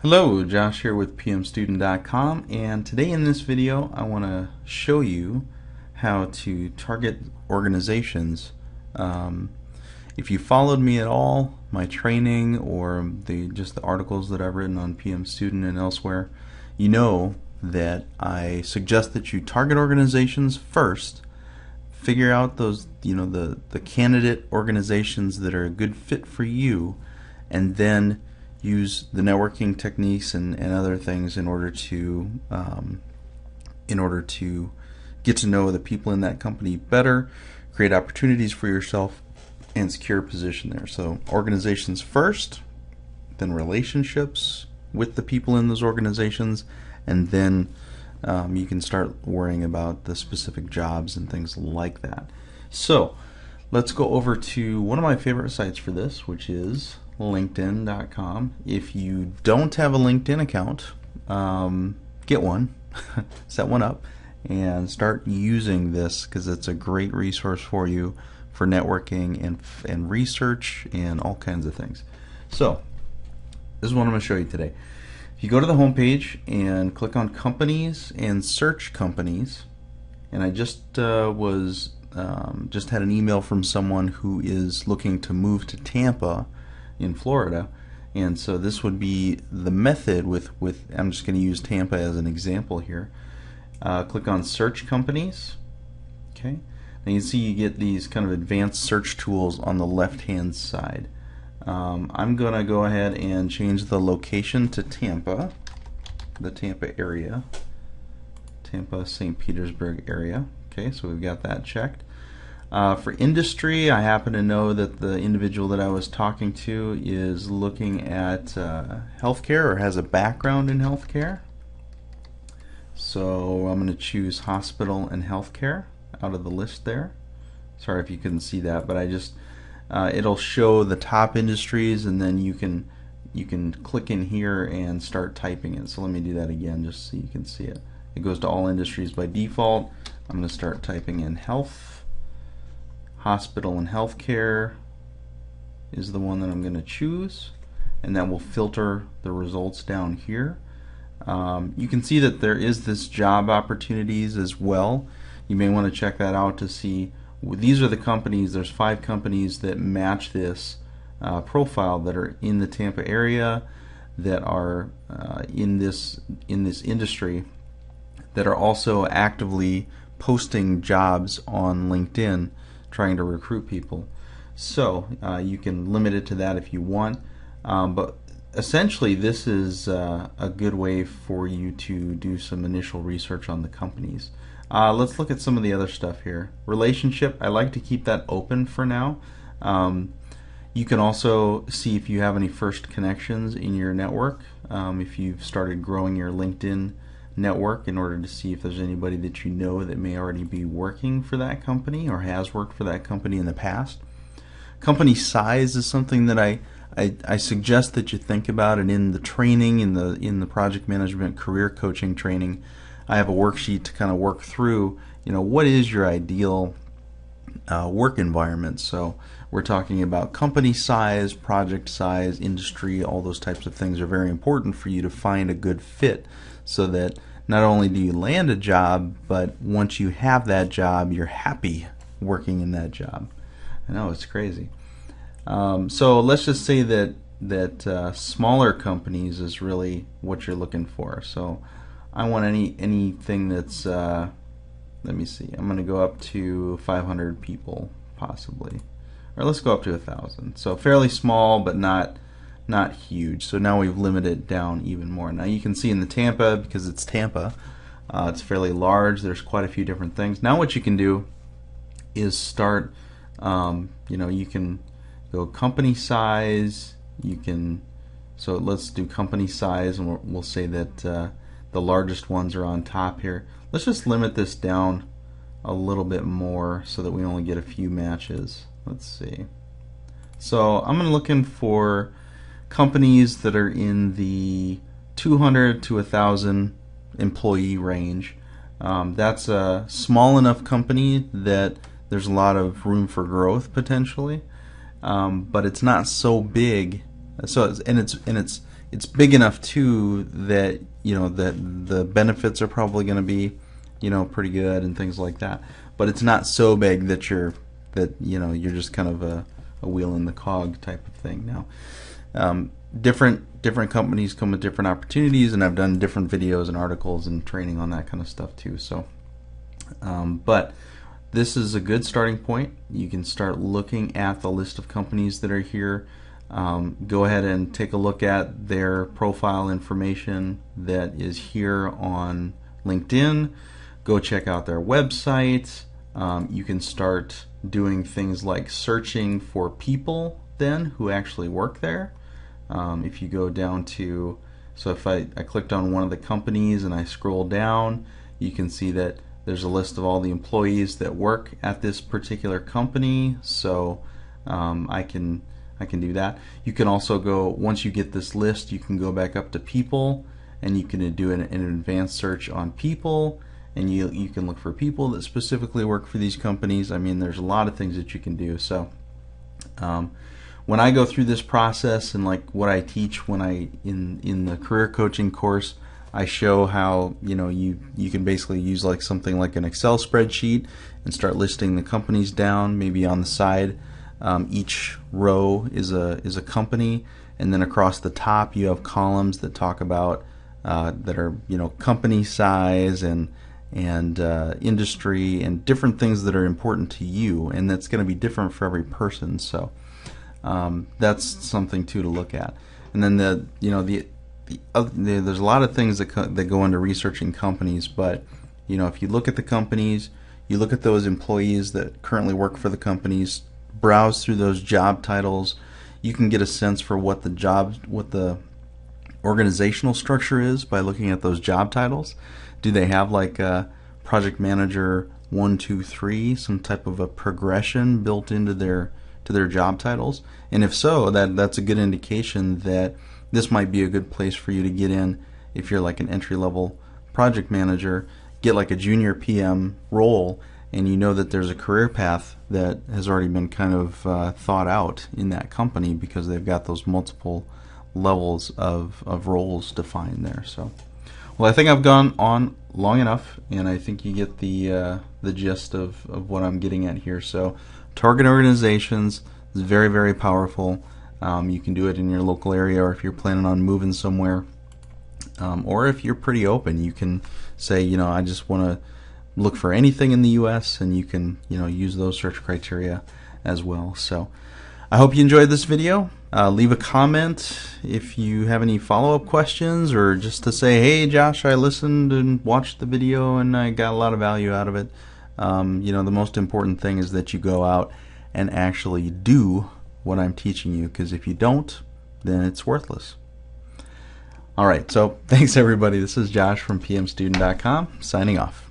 Hello, Josh here with pmstudent.com, and today in this video I want to show you how to target organizations. If you followed me at all, my training or just the articles that I've written on PM Student and elsewhere, you know that I suggest that you target organizations first, figure out those, the candidate organizations that are a good fit for you, and then use the networking techniques and other things in order to get to know the people in that company better, create opportunities for yourself, and secure a position there. So organizations first, then relationships with the people in those organizations, and then you can start worrying about the specific jobs and things like that. So let's go over to one of my favorite sites for this, which is LinkedIn.com. If you don't have a LinkedIn account, get one, set one up, and start using this because it's a great resource for you for networking and research and all kinds of things. So this is what I'm going to show you today. If you go to the home page and click on companies and search companies, and I just had an email from someone who is looking to move to Tampa in Florida, and so this would be the method with I'm just going to use Tampa as an example here. Click on search companies. Okay, and you can see you get these kind of advanced search tools on the left hand side. I'm going to go ahead and change the location to Tampa, the Tampa area, Tampa, St. Petersburg area. Okay, so we've got that checked. For industry, I happen to know that the individual that I was talking to is looking at healthcare or has a background in healthcare. So I'm going to choose hospital and healthcare out of the list there. Sorry if you couldn't see that, but I just it'll show the top industries, and then you can click in here and start typing it. So let me do that again just so you can see it. It goes to all industries by default. I'm going to start typing in health. Hospital and healthcare is the one that I'm going to choose, and that will filter the results down here. You can see that there is this job opportunities as well. You may want to check that out to see. These are the companies. There's 5 companies that match this profile that are in the Tampa area, that are in this industry, that are also actively posting jobs on LinkedIn, trying to recruit people. So you can limit it to that if you want, but essentially this is a good way for you to do some initial research on the companies. Let's look at some of the other stuff here. Relationship, I like to keep that open for now. You can also see if you have any first connections in your network, if you've started growing your LinkedIn network, in order to see if there's anybody that you know that may already be working for that company or has worked for that company in the past. Company size is something that I suggest that you think about, and in the training, in the project management career coaching training, I have a worksheet to kind of work through, what is your ideal work environment. So we're talking about company size, project size, industry, all those types of things are very important for you to find a good fit, so that not only do you land a job, but once you have that job, you're happy working in that job. I know, it's crazy. So let's just say that smaller companies is really what you're looking for. So I want anything that's let me see, I'm going to go up to 500 people possibly, or let's go up to 1,000. So fairly small, but not huge. So now we've limited it down even more. Now you can see in the Tampa, because it's Tampa, it's fairly large. There's quite a few different things. Now what you can do is start, you can go company size. So let's do company size, and we'll say that the largest ones are on top here. Let's just limit this down a little bit more so that we only get a few matches. Let's see. So I'm looking for companies that are in the 200 to 1,000 employee range. That's a small enough company that there's a lot of room for growth potentially, but it's not so big. So it's it's big enough too that that the benefits are probably going to be pretty good and things like that. But it's not so big that you're just kind of a wheel in the cog type of thing. Now, different companies come with different opportunities, and I've done different videos and articles and training on that kind of stuff too. So, but this is a good starting point. You can start looking at the list of companies that are here. Go ahead and take a look at their profile information that is here on LinkedIn. Go check out their website. You can start doing things like searching for people then who actually work there. If you go down to, so if I clicked on one of the companies and I scroll down, you can see that there's a list of all the employees that work at this particular company. So I can do that. You can also go, once you get this list, you can go back up to people, and you can do an advanced search on people, and you can look for people that specifically work for these companies. I mean, there's a lot of things that you can do. So when I go through this process, and like what I teach when in the career coaching course, I show how you can basically use like something like an Excel spreadsheet and start listing the companies down. Maybe on the side, each row is a company, and then across the top you have columns that talk about that are company size and industry and different things that are important to you, and that's going to be different for every person. So that's something too to look at. And then there's a lot of things that go into researching companies, but if you look at the companies, you look at those employees that currently work for the companies, browse through those job titles, you can get a sense for what the organizational structure is by looking at those job titles. Do they have like a project manager 1, 2, 3, some type of a progression built into their job titles? And if so, that's a good indication that this might be a good place for you to get in. If you're like an entry-level project manager, get like a junior PM role, and you know that there's a career path that has already been kind of thought out in that company because they've got those multiple levels of roles defined there. So, well, I think I've gone on long enough, and I think you get the gist of what I'm getting at here. So, target organizations is very, very powerful. You can do it in your local area, or if you're planning on moving somewhere, or if you're pretty open, you can say, I just want to look for anything in the U.S., and you can, use those search criteria as well. So I hope you enjoyed this video. Leave a comment if you have any follow-up questions, or just to say, hey Josh, I listened and watched the video and I got a lot of value out of it. The most important thing is that you go out and actually do what I'm teaching you, because if you don't, then it's worthless. Alright, so thanks everybody. This is Josh from pmstudent.com signing off.